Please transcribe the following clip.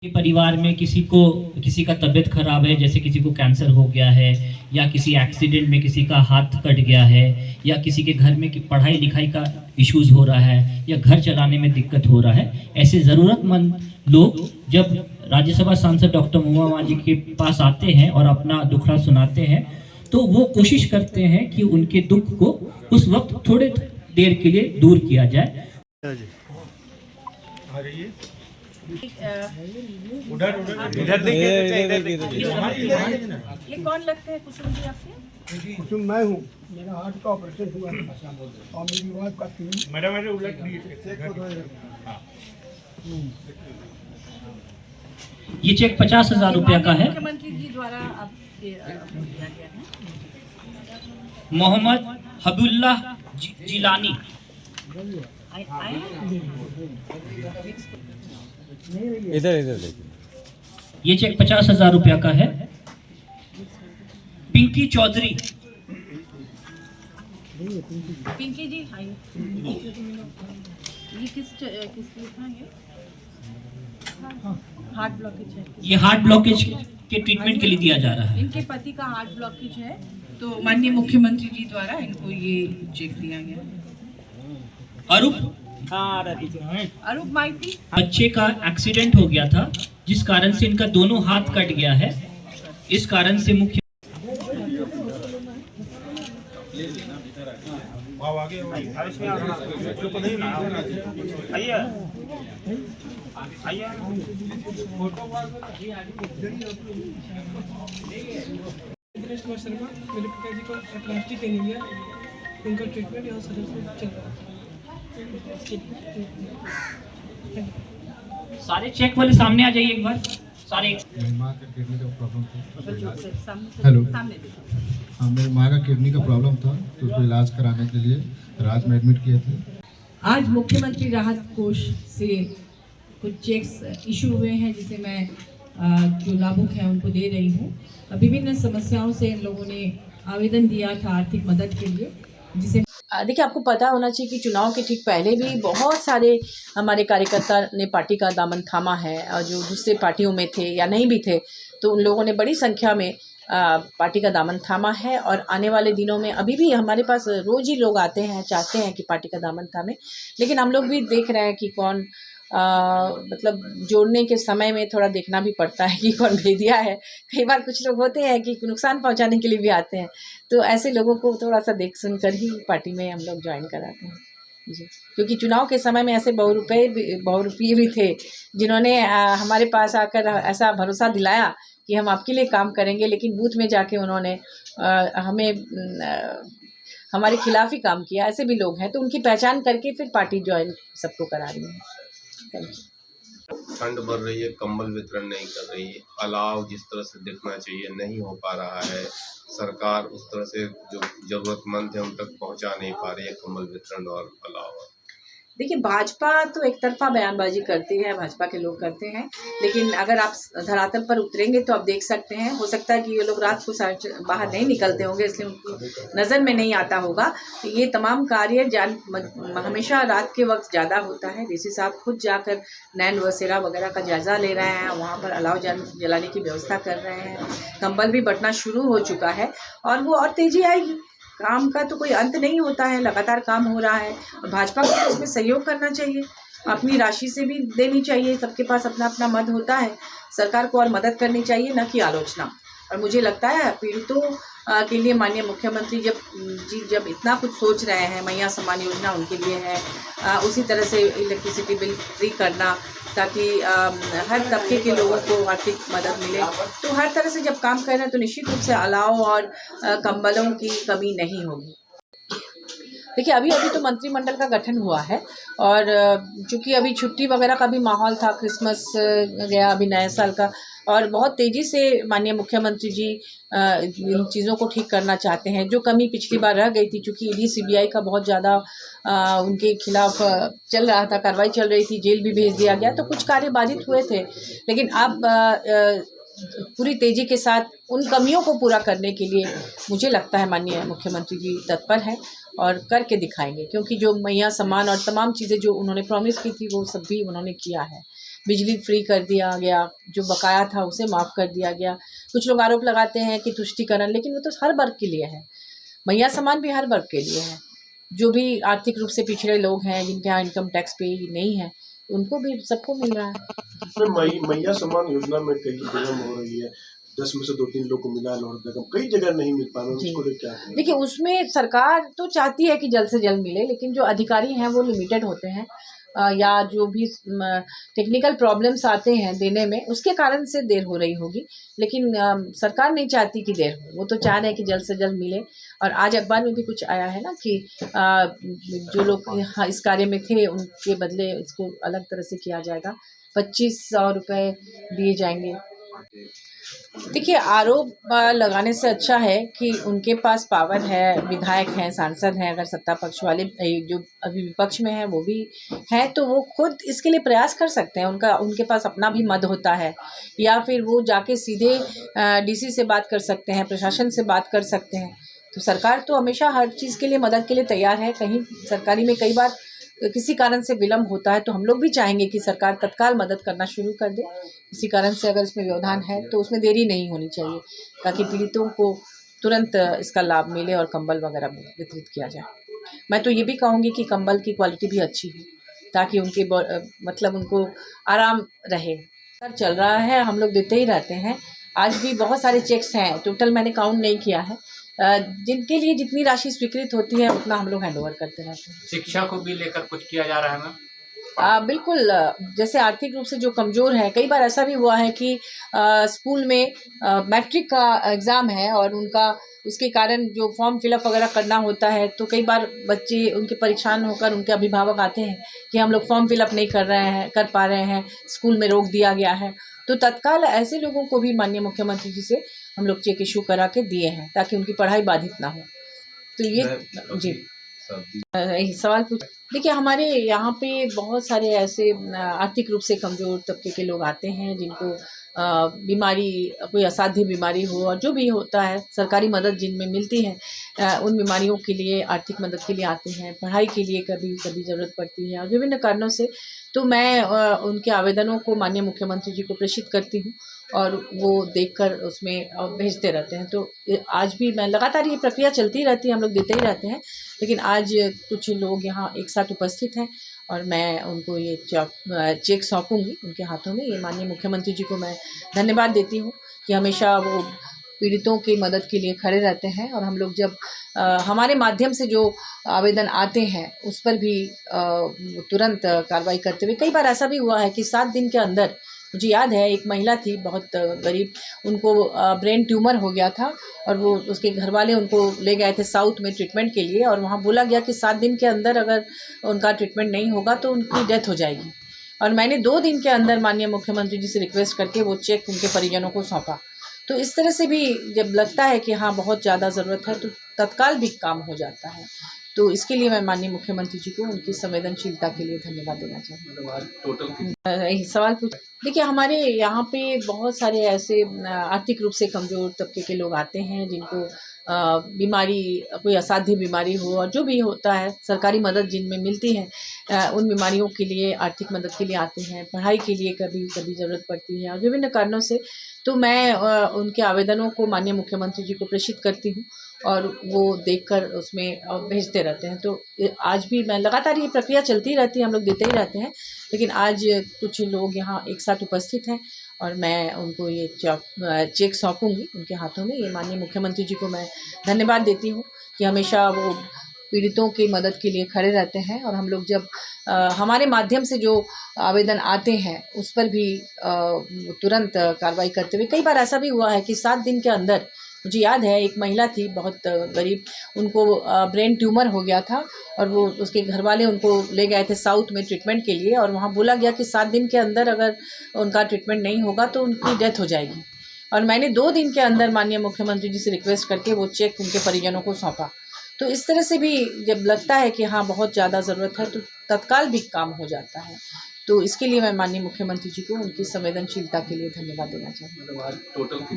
कि परिवार में किसी का तबीयत खराब है, जैसे किसी को कैंसर हो गया है या किसी एक्सीडेंट में किसी का हाथ कट गया है या किसी के घर में पढ़ाई लिखाई का इश्यूज हो रहा है या घर चलाने में दिक्कत हो रहा है, ऐसे ज़रूरतमंद लोग जब राज्यसभा सांसद डॉक्टर महुआ मांझी के पास आते हैं और अपना दुखड़ा सुनाते हैं तो वो कोशिश करते हैं कि उनके दुख को उस वक्त थोड़े देर के लिए दूर किया जाए। उधर ये कौन लगते हैं कुसुम जी आपके? कुसुम मैं हूँ। मेरा हार्ट का ऑपरेशन हुआ और मेरी वाइफ का मैडम उलट ये चेक 50,000 रुपया का है। मुख्यमंत्री जी द्वारा आप दिया गया है। मोहम्मद हबीबुल्लाह जिलानी। इधर देखिए, ये चेक 50,000 रुपया का है। पिंकी चौधरी। पिंकी जी हाँ, ये किस लिए था? ये हार्ट ब्लॉकेज है। ये हार्ट ब्लॉकेज के ट्रीटमेंट के लिए दिया जा रहा है। इनके पति का हार्ट ब्लॉकेज है तो माननीय मुख्यमंत्री जी द्वारा इनको ये चेक दिया गया। अरूप माइती। बच्चे का एक्सीडेंट हो गया था जिस कारण से इनका दोनों हाथ कट गया है। इस कारण से मुख्य शर्मा मेरे पिताजी को प्लास्टिक एनीमिया, उनका ट्रीटमेंट यहाँ सदर से चल रहा था। सारे चेक वाले सामने आ जाइए एक बार। सारे मेरी माँ का किडनी का प्रॉब्लम था। हेलो। हाँ, मेरी माँ का किडनी का प्रॉब्लम था तो उसको इलाज कराने के लिए राज में एडमिट किए थे। आज मुख्यमंत्री राहत कोष से कुछ चेक्स इशू हुए हैं जिसे मैं जो लाभुक हैं उनको दे रही हूँ। विभिन्न समस्याओं से इन लोगों ने आवेदन दिया था आर्थिक मदद के लिए, जिसे देखिए आपको पता होना चाहिए कि चुनाव के ठीक पहले भी बहुत सारे हमारे कार्यकर्ता ने पार्टी का दामन थामा है और जो दूसरे पार्टियों में थे या नहीं भी थे तो उन लोगों ने बड़ी संख्या में पार्टी का दामन थामा है। और आने वाले दिनों में अभी भी हमारे पास रोज़ ही लोग आते हैं, चाहते हैं कि पार्टी का दामन थामे, लेकिन हम लोग भी देख रहे हैं कि कौन मतलब जोड़ने के समय में थोड़ा देखना भी पड़ता है कि कौन भेदिया है। कई बार कुछ लोग होते हैं कि नुकसान पहुंचाने के लिए भी आते हैं, तो ऐसे लोगों को थोड़ा सा देख सुन कर ही पार्टी में हम लोग ज्वाइन कराते हैं जी। क्योंकि चुनाव के समय में ऐसे बहुरूपीय भी थे जिन्होंने हमारे पास आकर ऐसा भरोसा दिलाया कि हम आपके लिए काम करेंगे, लेकिन बूथ में जाके उन्होंने हमें हमारे खिलाफ ही काम किया। ऐसे भी लोग हैं, तो उनकी पहचान करके फिर पार्टी ज्वाइन सबको करा रही है। ठंड बढ़ रही है, कंबल वितरण नहीं कर रही है, अलाव जिस तरह से दिखना चाहिए नहीं हो पा रहा है, सरकार उस तरह से जो जरूरतमंद है उन तक पहुंचा नहीं पा रही है कंबल वितरण और अलाव। देखिए भाजपा तो एक तरफा बयानबाजी करती है, भाजपा के लोग करते हैं, लेकिन अगर आप धरातल पर उतरेंगे तो आप देख सकते हैं, हो सकता है कि ये लोग रात को बाहर नहीं निकलते होंगे इसलिए उनकी नज़र में नहीं आता होगा। तो ये तमाम कार्य हमेशा रात के वक्त ज़्यादा होता है। डीसी साहब खुद जाकर नैन बसेरा वगैरह का जायज़ा ले रहे हैं, वहाँ पर अलाव जलाने की व्यवस्था कर रहे हैं। कंबल भी बंटना शुरू हो चुका है और वो और तेज़ी आएगी। काम का तो कोई अंत नहीं होता है, लगातार काम हो रहा है और भाजपा को तो इसमें सहयोग करना चाहिए, अपनी राशि से भी देनी चाहिए। सबके पास अपना अपना मत होता है, सरकार को और मदद करनी चाहिए, न कि आलोचना। और मुझे लगता है पीड़ितों के लिए माननीय मुख्यमंत्री जब इतना कुछ सोच रहे हैं, मैया सम्मान योजना उनके लिए है, उसी तरह से इलेक्ट्रिसिटी बिल फ्री करना ताकि हर तबके के लोगों को आर्थिक मदद मिले, तो हर तरह से जब काम कर रहे हैं तो निश्चित रूप से अलाव और कंबलों की कमी नहीं होगी। देखिए अभी तो मंत्रिमंडल का गठन हुआ है और चूँकि अभी छुट्टी वगैरह का भी माहौल था, क्रिसमस गया, अभी नए साल का, और बहुत तेज़ी से माननीय मुख्यमंत्री जी इन चीज़ों को ठीक करना चाहते हैं। जो कमी पिछली बार रह गई थी, चूँकि ईडी सीबीआई का बहुत ज़्यादा उनके खिलाफ चल रहा था, कार्रवाई चल रही थी, जेल भी भेज दिया गया, तो कुछ कार्य बाधित हुए थे, लेकिन अब पूरी तेज़ी के साथ उन कमियों को पूरा करने के लिए मुझे लगता है माननीय मुख्यमंत्री जी तत्पर हैं और करके दिखाएंगे, क्योंकि जो मैया सम्मान और तमाम चीज़ें जो उन्होंने प्रॉमिस की थी वो सब भी उन्होंने किया है। बिजली फ्री कर दिया गया, जो बकाया था उसे माफ़ कर दिया गया। कुछ लोग आरोप लगाते हैं कि तुष्टिकरण, लेकिन वो तो हर वर्ग के लिए है। मैया समान भी हर वर्ग के लिए है। जो भी आर्थिक रूप से पिछड़े लोग हैं, जिनके यहाँ इनकम टैक्स पे नहीं है, उनको भी सबको मिल रहा है। मैया सम्मान योजना में कई विलम्ब हो रही है, 10 में से 2-3 लोग को मिला 9 रुपए कम, कई जगह नहीं मिल पा रहा है, उसको लेकर क्या कहेंगे? देखिए, उसमें सरकार तो चाहती है कि जल्द से जल्द मिले, लेकिन जो अधिकारी हैं वो लिमिटेड होते हैं, या जो भी टेक्निकल प्रॉब्लम्स आते हैं देने में, उसके कारण से देर हो रही होगी। लेकिन सरकार नहीं चाहती कि देर हो, वो तो चाह रहे हैं कि जल्द से जल्द मिले। और आज अखबार में भी कुछ आया है ना कि जो लोग यहाँ इस कार्य में थे उनके बदले इसको अलग तरह से किया जाएगा, 2500 रुपये दिए जाएंगे। देखिए, आरोप लगाने से अच्छा है कि उनके पास पावर है, विधायक हैं, सांसद हैं। अगर सत्ता पक्ष वाले जो अभी विपक्ष में हैं वो भी हैं, तो वो खुद इसके लिए प्रयास कर सकते हैं। उनके पास अपना भी मद होता है, या फिर वो जाके सीधे डीसी से बात कर सकते हैं, प्रशासन से बात कर सकते हैं। तो सरकार तो हमेशा हर चीज़ के लिए मदद के लिए तैयार है। कहीं सरकारी में कई बार किसी कारण से विलम्ब होता है, तो हम लोग भी चाहेंगे कि सरकार तत्काल मदद करना शुरू कर दे। किसी कारण से अगर इसमें व्यवधान है तो उसमें देरी नहीं होनी चाहिए, ताकि पीड़ितों को तुरंत इसका लाभ मिले और कंबल वगैरह वितरित किया जाए। मैं तो ये भी कहूँगी कि कंबल की क्वालिटी भी अच्छी हो, ताकि उनके मतलब उनको आराम रहे। चल रहा है, हम लोग देते ही रहते हैं। आज भी बहुत सारे चेक्स हैं, टोटल मैंने काउंट नहीं किया है। जिनके लिए जितनी राशि स्वीकृत होती है उतना हम लोग हैंडओवर करते रहते हैं। शिक्षा को भी लेकर कुछ किया जा रहा है मैम? बिल्कुल। जैसे आर्थिक रूप से जो कमज़ोर है, कई बार ऐसा भी हुआ है कि स्कूल में मैट्रिक का एग्ज़ाम है और उसके कारण जो फॉर्म फिलअप वगैरह करना होता है, तो कई बार बच्चे उनके परेशान होकर उनके अभिभावक आते हैं कि हम लोग फॉर्म फिलअप नहीं कर पा रहे हैं, स्कूल में रोक दिया गया है। तो तत्काल ऐसे लोगों को भी माननीय मुख्यमंत्री जी से हम लोग चेक इशू करा के दिए हैं, ताकि उनकी पढ़ाई बाधित ना हो। तो ये जी सवाल पूछ। देखिए, हमारे यहाँ पे बहुत सारे ऐसे आर्थिक रूप से कमज़ोर तबके के लोग आते हैं, जिनको बीमारी, कोई असाध्य बीमारी हो, और जो भी होता है सरकारी मदद जिनमें मिलती है, उन बीमारियों के लिए आर्थिक मदद के लिए आते हैं, पढ़ाई के लिए कभी कभी ज़रूरत पड़ती है, और विभिन्न कारणों से। तो मैं उनके आवेदनों को माननीय मुख्यमंत्री जी को प्रेषित करती हूँ, और वो देखकर उसमें भेजते रहते हैं। तो आज भी मैं लगातार ये प्रक्रिया चलती रहती है, हम लोग देते ही रहते हैं। लेकिन आज कुछ लोग यहाँ एक साथ उपस्थित हैं, और मैं उनको ये चेक सौंपूंगी उनके हाथों में। ये माननीय मुख्यमंत्री जी को मैं धन्यवाद देती हूँ कि हमेशा वो पीड़ितों की मदद के लिए खड़े रहते हैं, और हम लोग जब हमारे माध्यम से जो आवेदन आते हैं उस पर भी तुरंत कार्रवाई करते हुए। कई बार ऐसा भी हुआ है कि 7 दिन के अंदर, मुझे याद है एक महिला थी बहुत गरीब, उनको ब्रेन ट्यूमर हो गया था, और वो उसके घर वाले उनको ले गए थे साउथ में ट्रीटमेंट के लिए, और वहाँ बोला गया कि 7 दिन के अंदर अगर उनका ट्रीटमेंट नहीं होगा तो उनकी डेथ हो जाएगी। और मैंने 2 दिन के अंदर माननीय मुख्यमंत्री जी से रिक्वेस्ट करके वो चेक उनके परिजनों को सौंपा। तो इस तरह से भी जब लगता है कि हाँ बहुत ज़्यादा ज़रूरत है, तो तत्काल भी काम हो जाता है। तो इसके लिए मैं माननीय मुख्यमंत्री जी को उनकी संवेदनशीलता के लिए धन्यवाद देना चाहूँगी। सवाल पूछ। देखिए, हमारे यहाँ पे बहुत सारे ऐसे आर्थिक रूप से कमज़ोर तबके के लोग आते हैं, जिनको बीमारी, कोई असाध्य बीमारी हो, और जो भी होता है सरकारी मदद जिनमें मिलती है, उन बीमारियों के लिए आर्थिक मदद के लिए आते हैं, पढ़ाई के लिए कभी कभी ज़रूरत पड़ती है, और विभिन्न कारणों से। तो मैं उनके आवेदनों को माननीय मुख्यमंत्री जी को प्रेषित करती हूँ, और वो देखकर उसमें भेजते रहते हैं। तो आज भी मैं लगातार ये प्रक्रिया चलती रहती है, हम लोग देते ही रहते हैं। लेकिन आज कुछ लोग यहाँ एक साथ उपस्थित हैं, और मैं उनको ये चेक सौंपूंगी उनके हाथों में। ये माननीय मुख्यमंत्री जी को मैं धन्यवाद देती हूँ कि हमेशा वो पीड़ितों की मदद के लिए खड़े रहते हैं, और हम लोग जब हमारे माध्यम से जो आवेदन आते हैं उस पर भी तुरंत कार्रवाई करते हुए। कई बार ऐसा भी हुआ है कि 7 दिन के अंदर, मुझे याद है एक महिला थी बहुत गरीब, उनको ब्रेन ट्यूमर हो गया था, और वो उसके घर वाले उनको ले गए थे साउथ में ट्रीटमेंट के लिए, और वहाँ बोला गया कि 7 दिन के अंदर अगर उनका ट्रीटमेंट नहीं होगा तो उनकी डेथ हो जाएगी। और मैंने 2 दिन के अंदर माननीय मुख्यमंत्री जी से रिक्वेस्ट करके वो चेक उनके परिजनों को सौंपा। तो इस तरह से भी जब लगता है कि हाँ बहुत ज़्यादा ज़रूरत है, तो तत्काल भी काम हो जाता है। तो इसके लिए मैं माननीय मुख्यमंत्री जी को उनकी संवेदनशीलता के लिए धन्यवाद देना चाहूँगी।